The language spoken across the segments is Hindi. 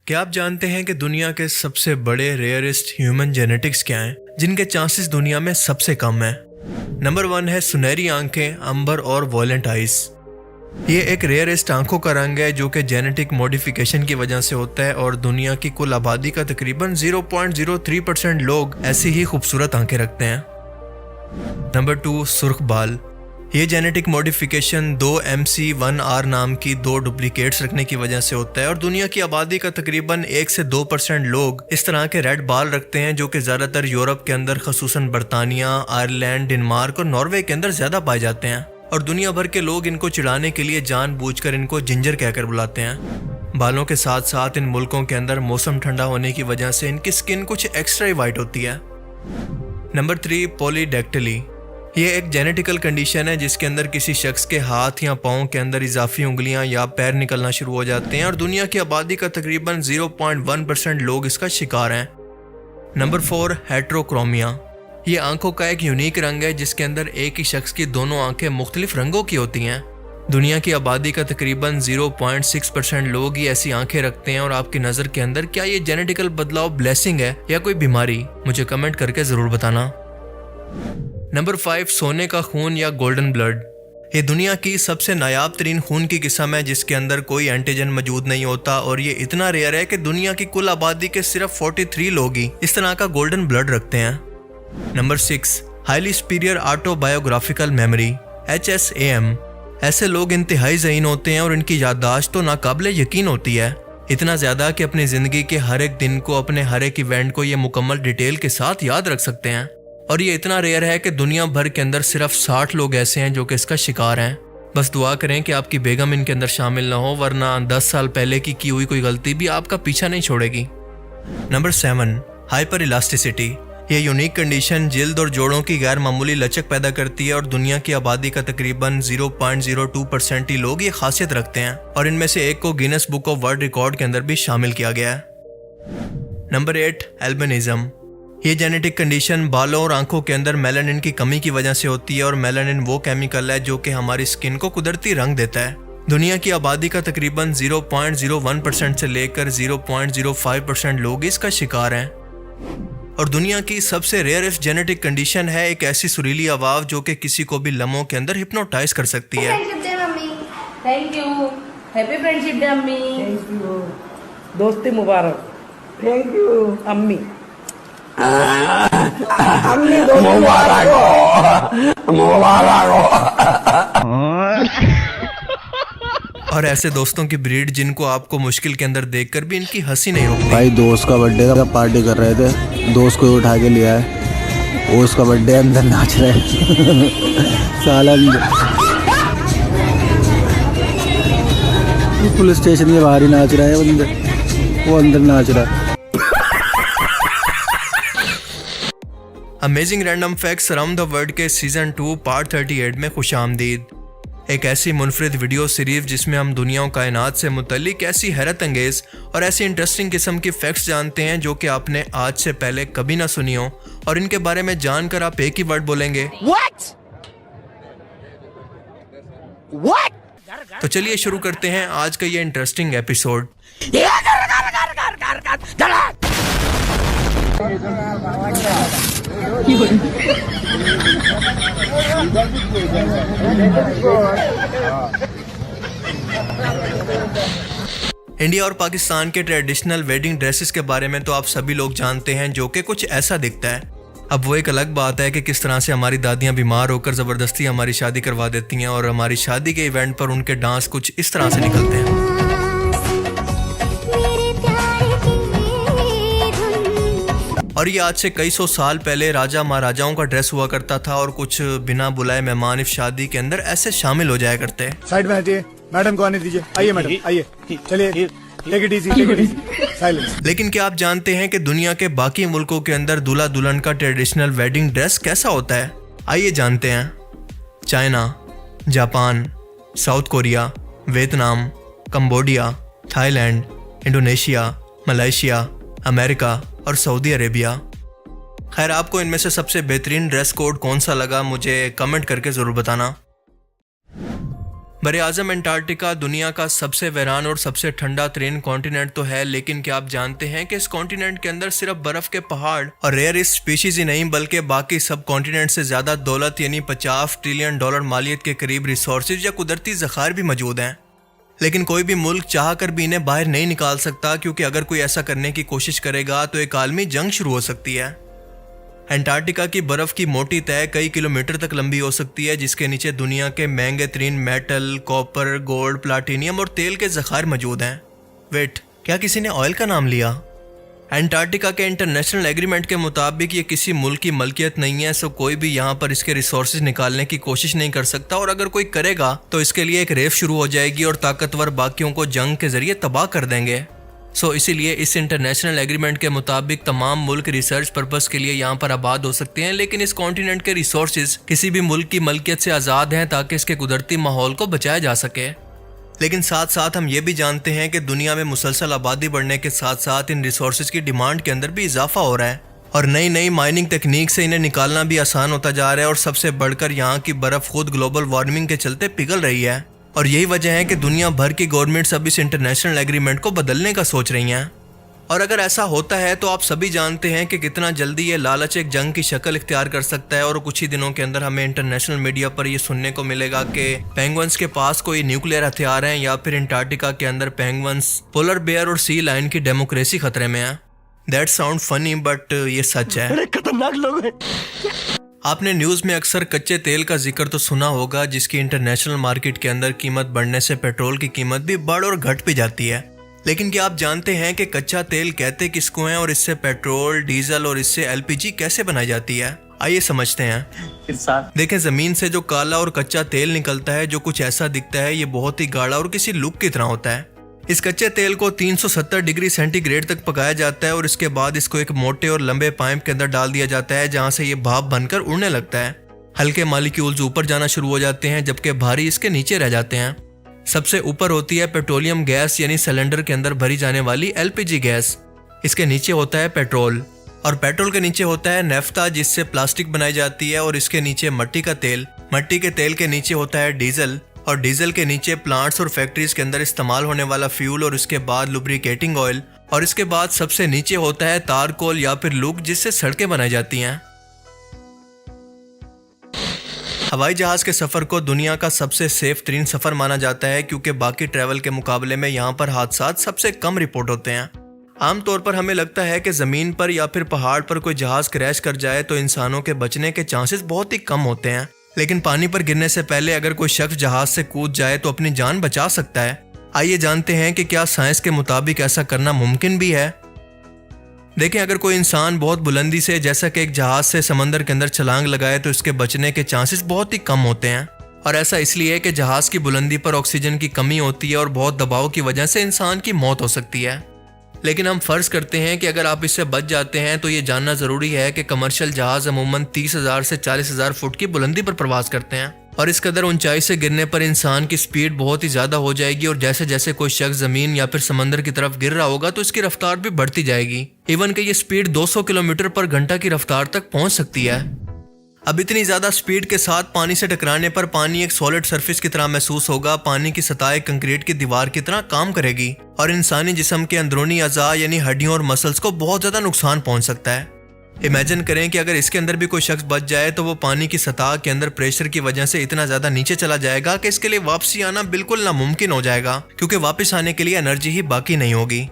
क्या आप जानते हैं कि दुनिया के सबसे बड़े रेयरेस्ट ह्यूमन जेनेटिक्स क्या हैं, जिनके चांसेस दुनिया में सबसे कम हैं? नंबर 1 है सुनहरी आंखें, अंबर और वॉयलेंट आइज। ये एक रेयरेस्ट आंखों का रंग है जो कि जेनेटिक मॉडिफिकेशन की वजह से होता है और दुनिया की कुल आबादी का तकरीबन 0.03% लोग ऐसी ही खूबसूरत आंखें रखते हैं। नंबर 2 सुर्ख बाल। ये जेनेटिक मॉडिफिकेशन 2MC1R नाम की 2 डुप्लीकेट्स रखने की वजह से होता है और दुनिया की आबादी का तकरीबन 1 से 2% लोग इस तरह के रेड बाल रखते हैं, जो कि ज़्यादातर यूरोप के अंदर, खसूसन बरतानिया, आयरलैंड, डेनमार्क और नॉर्वे के अंदर ज़्यादा पाए जाते हैं। और दुनिया भर के लोग इनको चिढ़ाने के लिए जानबूझकर इनको जिंजर कहकर बुलाते हैं। बालों के साथ साथ इन मुल्कों के अंदर मौसम ठंडा होने की वजह से इनकी स्किन कुछ एक्स्ट्रा ही वाइट होती है। नंबर 3 पॉलीडेक्टिली। ये एक जेनेटिकल कंडीशन है जिसके अंदर किसी शख्स के हाथ या पाँव के अंदर इजाफी उंगलियां या पैर निकलना शुरू हो जाते हैं और दुनिया की आबादी का तकरीबन 0.1% लोग इसका शिकार हैं। नंबर 4 हेट्रोक्रोमिया। ये आंखों का एक यूनिक रंग है जिसके अंदर एक ही शख्स की दोनों आंखें मुख्तलिफ रंगों की होती हैं। दुनिया की आबादी का तकरीबन 0.6% लोग ही ऐसी आंखें रखते हैं। और आपकी नज़र के अंदर क्या ये जेनेटिकल बदलाव ब्लेसिंग है या कोई बीमारी? मुझे कमेंट करके ज़रूर बताना। नंबर 5 सोने का खून या गोल्डन ब्लड। ये दुनिया की सबसे नायाब तरीन खून की किस्म है जिसके अंदर कोई एंटीजन मौजूद नहीं होता और ये इतना रेयर है कि दुनिया की कुल आबादी के सिर्फ 43 लोग ही इस तरह का गोल्डन ब्लड रखते हैं। Number 6 highly superior autobiographical memory HSAM। ऐसे लोग इंतहाई ज़हीन होते हैं और इनकी याददाश्त तो नाकाबिले यकीन होती है, इतना ज़्यादा कि अपनी ज़िंदगी के हर एक दिन को, अपने हर एक इवेंट को ये मुकम्मल डिटेल के साथ याद रख सकते हैं। और ये इतना रेयर है कि दुनिया भर के अंदर सिर्फ 60 लोग ऐसे हैं जो कि इसका शिकार हैं। बस दुआ करें कि आपकी बेगम इनके अंदर शामिल ना हो, वरना 10 साल पहले की हुई कोई गलती भी आपका पीछा नहीं छोड़ेगी। Number 7 hyper elasticity. ये यूनिक कंडीशन जिल्द और जोड़ों की गैर मामूली लचक पैदा करती है और दुनिया की आबादी का तकरीबन 0.02% ही लोग ये खासियत रखते हैं और इनमें से एक को Guinness book of world record के अंदर भी शामिल किया गया है। Number 8 albinism. ये जेनेटिक कंडीशन बालों और आंखों के अंदर मेलानिन की कमी की वजह से होती है और मेलानिन वो केमिकल है जो कि हमारी स्किन को कुदरती रंग देता है। दुनिया की आबादी का तकरीबन 0.01% से लेकर 0.05% लोग इसका शिकार हैं। और दुनिया की सबसे रेयरेस्ट जेनेटिक कंडीशन है एक ऐसी सुरीली आवाज़ जो कि किसी को भी लम्हों के अंदर हिप्नोटाइज कर सकती है। Thank you. Happy friendship day अम्मी। Thank you. दोस्ती मुबारक। थैंक यू अम्मी। अम्मी दोस्ती मुबारक हो। और ऐसे दोस्तों की ब्रीड जिनको आपको मुश्किल के अंदर देखकर भी इनकी हंसी नहीं रोकती। भाई दोस्त का बर्थडे का पार्टी कर रहे थे, दोस्त को उठा के लिया है, वो उसका बर्थडे अंदर नाच रहे साला पुलिस स्टेशन के बाहर ही नाच रहा है बंदे, वो अंदर नाच रहा है। Amazing random facts around the world के सीजन 2 पार्ट 38 में खुशामदीद। एक ऐसी मुनफरिद वीडियो सीरीज जिसमें हम दुनिया और कायनात से मुतल्लिक ऐसी हैरत अंगेज और ऐसी इंटरेस्टिंग किस्म की फैक्ट्स जानते हैं जो कि आपने आज से पहले कभी ना सुनी हो, और इनके बारे में जानकर आप एक ही वर्ड बोलेंगे What? तो चलिए शुरू करते हैं आज का ये इंटरेस्टिंग एपिसोड। इंडिया और पाकिस्तान के ट्रेडिशनल वेडिंग ड्रेसेस के बारे में तो आप सभी लोग जानते हैं, जो कि कुछ ऐसा दिखता है। अब वो एक अलग बात है कि किस तरह से हमारी दादियां बीमार होकर ज़बरदस्ती हमारी शादी करवा देती हैं और हमारी शादी के इवेंट पर उनके डांस कुछ इस तरह से निकलते हैं। और ये आज से कई सौ साल पहले राजा महाराजाओं का ड्रेस हुआ करता था और कुछ बिना बुलाए मेहमान इस शादी के अंदर ऐसे शामिल हो जाया करते हैं। साइड में हटिए, मैडम को आने दीजिए। आइए मैडम, आइए, चलिए, टेक इट इजी, साइलेंस। लेकिन क्या आप जानते हैं कि दुनिया के बाकी मुल्कों के अंदर दूल्हा दुल्हन का ट्रेडिशनल वेडिंग ड्रेस कैसा होता है? आइए जानते हैं। China, Japan, south Korea, Vietnam, Cambodia, Thailand, Indonesia, Malaysia, America और सऊदी अरेबिया। खैर, आपको इनमें से सबसे बेहतरीन ड्रेस कोड कौन सा लगा मुझे कमेंट करके ज़रूर बताना। बरे आज़म अंटार्कटिका दुनिया का सबसे वीरान और सबसे ठंडा तरीन कॉन्टिनेंट तो है, लेकिन क्या आप जानते हैं कि इस कॉन्टिनेंट के अंदर सिर्फ बर्फ के पहाड़ और रेयरिस्ट स्पीशीज ही नहीं बल्कि बाकी सब कॉन्टिनेंट से ज्यादा दौलत यानी $50 ट्रिलियन मालियत के करीब रिसोर्सेज या कुदरती ज़खायर भी मौजूद हैं। लेकिन कोई भी मुल्क चाह कर भी इन्हें बाहर नहीं निकाल सकता, क्योंकि अगर कोई ऐसा करने की कोशिश करेगा तो एक आलमी जंग शुरू हो सकती है। अंटार्कटिका की बर्फ की मोटी तह कई किलोमीटर तक लंबी हो सकती है, जिसके नीचे दुनिया के महंगे तरीन मेटल, कॉपर, गोल्ड, प्लाटिनियम और तेल के ज़खायर मौजूद हैं। वेट, क्या किसी ने ऑयल का नाम लिया? अंटार्कटिका के इंटरनेशनल एग्रीमेंट के मुताबिक ये किसी मुल्क की मलकियत नहीं है, सो कोई भी यहाँ पर इसके रिसोर्सेज निकालने की कोशिश नहीं कर सकता, और अगर कोई करेगा तो इसके लिए एक रेस शुरू हो जाएगी और ताकतवर बाकियों को जंग के जरिए तबाह कर देंगे। सो इसीलिए इस इंटरनेशनल एग्रीमेंट के मुताबिक तमाम मुल्क रिसर्च पर्पस के लिए यहाँ पर आबाद हो सकते हैं, लेकिन इस कॉन्टिनेंट के रिसोर्सेज किसी भी मुल्क की मलकियत से आज़ाद हैं ताकि इसके कुदरती माहौल को बचाया जा सके। लेकिन साथ साथ हम ये भी जानते हैं कि दुनिया में मुसलसल आबादी बढ़ने के साथ साथ इन रिसोर्सेज की डिमांड के अंदर भी इजाफा हो रहा है और नई नई माइनिंग टेक्निक से इन्हें निकालना भी आसान होता जा रहा है, और सबसे बढ़कर यहाँ की बर्फ खुद ग्लोबल वार्मिंग के चलते पिघल रही है। और यही वजह है कि दुनिया भर की गवर्नमेंट्स अब इस इंटरनेशनल एग्रीमेंट को बदलने का सोच रही हैं। और अगर ऐसा होता है तो आप सभी जानते हैं कि कितना जल्दी ये लालच एक जंग की शक्ल इख्तियार कर सकता है, और कुछ ही दिनों के अंदर हमें इंटरनेशनल मीडिया पर ये सुनने को मिलेगा कि पेंगुइन्स के पास कोई न्यूक्लियर हथियार हैं, या फिर अंटार्कटिका के अंदर पेंगुइन्स, पोलर बेयर और सी लायन की डेमोक्रेसी खतरे में है। दैट साउंड फनी बट ये सच है। बड़े खतरनाक लोग हैं। आपने न्यूज में अक्सर कच्चे तेल का जिक्र तो सुना होगा, जिसकी इंटरनेशनल मार्केट के अंदर कीमत बढ़ने से पेट्रोल की कीमत भी बढ़ और घट भी जाती है। लेकिन क्या आप जानते हैं कि कच्चा तेल कहते किसको हैं और इससे पेट्रोल, डीजल और इससे एलपीजी कैसे बनाई जाती है? आइए समझते हैं। देखें, जमीन से जो काला और कच्चा तेल निकलता है, जो कुछ ऐसा दिखता है, ये बहुत ही गाढ़ा और किसी लुक की तरह होता है। इस कच्चे तेल को 370 डिग्री सेंटीग्रेड तक पकाया जाता है और इसके बाद इसको एक मोटे और लंबे पाइप के अंदर डाल दिया जाता है, जहां से ये भाप बनकर उड़ने लगता है। हल्के मॉलिक्यूल्स ऊपर जाना शुरू हो जाते हैं, जबकि भारी इसके नीचे रह जाते हैं। सबसे ऊपर होती है पेट्रोलियम गैस, यानी सिलेंडर के अंदर भरी जाने वाली एलपीजी गैस। इसके नीचे होता है पेट्रोल, और पेट्रोल के नीचे होता है नेफ्ता, जिससे प्लास्टिक बनाई जाती है, और इसके नीचे मट्टी का तेल। मट्टी के तेल के नीचे होता है डीजल, और डीजल के नीचे प्लांट्स और फैक्ट्रीज के अंदर इस्तेमाल होने वाला फ्यूल, और इसके बाद लुब्रिकेटिंग ऑयल, और इसके बाद सबसे नीचे होता है तारकोल या फिर लुक, जिससे सड़कें बनाई जाती हैं। हवाई जहाज के सफर को दुनिया का सबसे सेफ तरीन सफर माना जाता है, क्योंकि बाकी ट्रैवल के मुकाबले में यहाँ पर हादसात सबसे कम रिपोर्ट होते हैं। आमतौर पर हमें लगता है कि जमीन पर या फिर पहाड़ पर कोई जहाज क्रैश कर जाए तो इंसानों के बचने के चांसेस बहुत ही कम होते हैं, लेकिन पानी पर गिरने से पहले अगर कोई शख्स जहाज से कूद जाए तो अपनी जान बचा सकता है। आइए जानते हैं कि क्या साइंस के मुताबिक ऐसा करना मुमकिन भी है। देखें, अगर कोई इंसान बहुत बुलंदी से, जैसा कि एक जहाज से समंदर के अंदर छलांग लगाए, तो इसके बचने के चांसेस बहुत ही कम होते हैं। और ऐसा इसलिए है कि जहाज की बुलंदी पर ऑक्सीजन की कमी होती है और बहुत दबाव की वजह से इंसान की मौत हो सकती है। लेकिन हम फर्ज करते हैं कि अगर आप इससे बच जाते हैं, तो ये जानना जरूरी है कि कमर्शियल जहाज अमूमन 30,000 से 40,000 फुट की बुलंदी पर प्रवास करते हैं, और इस कदर ऊंचाई से गिरने पर इंसान की स्पीड बहुत ही ज्यादा हो जाएगी, और जैसे जैसे कोई शख्स जमीन या फिर समंदर की तरफ गिर रहा होगा तो इसकी रफ्तार भी बढ़ती जाएगी। इवन कि ये स्पीड 200 किलोमीटर पर घंटा की रफ्तार तक पहुंच सकती है। अब इतनी ज्यादा स्पीड के साथ पानी से टकराने पर पानी एक सॉलिड सरफेस की तरह महसूस होगा। पानी की सतह एक कंक्रीट की दीवार की तरह काम करेगी और इंसानी जिस्म के अंदरूनी अज़ा यानी हड्डियों और मसल्स को बहुत ज्यादा नुकसान पहुंच सकता है। इमेजिन करें कि अगर इसके अंदर भी कोई शख्स बच जाए तो वो पानी की सतह के अंदर प्रेशर की वजह से इतना ज्यादा नीचे चला जाएगा कि इसके लिए वापसी आना बिल्कुल नामुमकिन हो जाएगा, क्योंकि वापस आने के लिए एनर्जी ही बाकी नहीं होगी।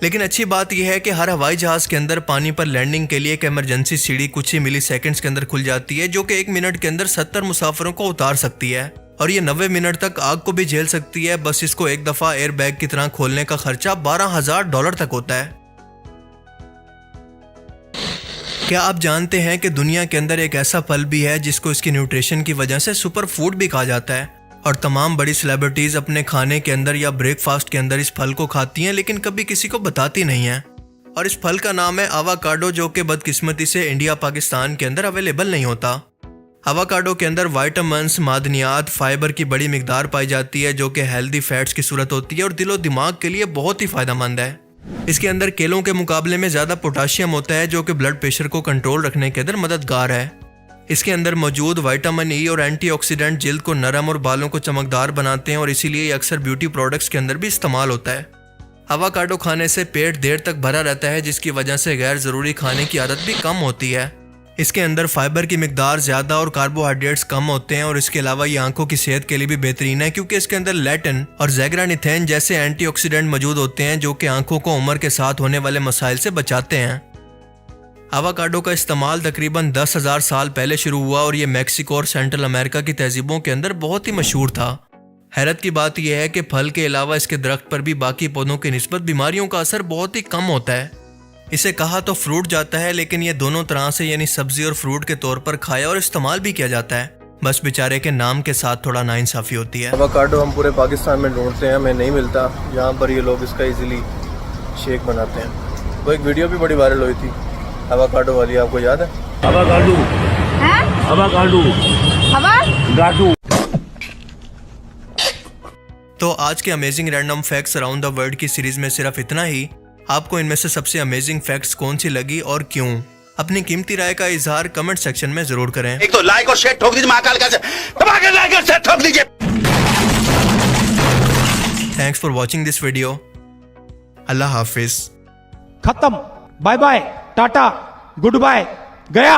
लेकिन अच्छी बात यह है कि हर हवाई जहाज के अंदर पानी पर लैंडिंग के लिए एक इमरजेंसी सीढ़ी कुछ ही मिली सेकेंड्स के अंदर खुल जाती है, जो कि 1 मिनट के अंदर 70 मुसाफिरों को उतार सकती है, और ये 90 मिनट तक आग को भी झेल सकती है। बस इसको एक दफा एयर बैग की तरह खोलने का खर्चा $12,000 तक होता है। क्या आप जानते हैं कि दुनिया के अंदर एक ऐसा फल भी है जिसको इसकी न्यूट्रिशन की वजह से सुपर फूड भी कहा जाता है, और तमाम बड़ी सेलिब्रिटीज अपने खाने के अंदर या ब्रेकफास्ट के अंदर इस फल को खाती हैं, लेकिन कभी किसी को बताती नहीं है। और इस फल का नाम है आवाकाडो, जो कि बदकिस्मती से इंडिया पाकिस्तान के अंदर अवेलेबल नहीं होता। आवाकाडो के अंदर विटामिन्स, मादनियात, फाइबर की बड़ी मिकदार पाई जाती है, जो कि हेल्दी फैट्स की सूरत होती है और दिलो दिमाग के लिए बहुत ही फायदेमंद है। इसके अंदर केलों के मुकाबले में ज्यादा पोटाशियम होता है, जो कि ब्लड प्रेशर को कंट्रोल रखने के अंदर मददगार है। इसके अंदर मौजूद विटामिन ई और एंटीऑक्सीडेंट जिल्द को नरम और बालों को चमकदार बनाते हैं और इसीलिए ये अक्सर ब्यूटी प्रोडक्ट्स के अंदर भी इस्तेमाल होता है। एवोकाडो खाने से पेट देर तक भरा रहता है, जिसकी वजह से गैर ज़रूरी खाने की आदत भी कम होती है। इसके अंदर फाइबर की मिकदार ज़्यादा और कार्बोहाइड्रेट्स कम होते हैं और इसके अलावा ये आंखों की सेहत के लिए भी बेहतरीन है, क्योंकि इसके अंदर लेटिन और ज़ेग्रानिथेन जैसे एंटीऑक्सीडेंट मौजूद होते हैं जो कि आंखों को उम्र के साथ होने वाले मसाइल से बचाते हैं। एवोकाडो का इस्तेमाल तकरीबन 10,000 साल पहले शुरू हुआ और ये मैक्सिको और सेंट्रल अमेरिका की तहजीबों के अंदर बहुत ही मशहूर था। हैरत की बात यह है कि फल के अलावा इसके दरख्त पर भी बाकी पौधों की निस्बत बीमारियों का असर बहुत ही कम होता है। इसे कहा तो फ्रूट जाता है, लेकिन ये दोनों तरह से यानी सब्जी और फ्रूट के तौर पर खाया और इस्तेमाल भी किया जाता है। बस बेचारे के नाम के साथ थोड़ा नाइंसाफी होती है। एवोकाडो हम पूरे पाकिस्तान में ढूंढते हैं, हमें नहीं मिलता। यहाँ पर ये लोग इसका इजीली शेक बनाते हैं। वो एक वीडियो भी बड़ी वायरल हुई थी एवोकाडो वाली, आपको याद है? एवोकाडो एवोकाडो गाडू। तो आज के amazing random facts around the world की सीरीज में सिर्फ इतना ही। आपको इनमें से सबसे अमेजिंग फैक्ट्स कौन सी लगी और क्यों? अपनी कीमती राय का इजहार कमेंट सेक्शन में जरूर करें। एक तो लाइक और शेयर ठोक दीजिए, महाकाल का धमाके लाइक और शेयर ठोक दीजिए। Thanks for watching this video. अल्लाह हाफिज। खत्म। Bye bye, tata, goodbye, गया।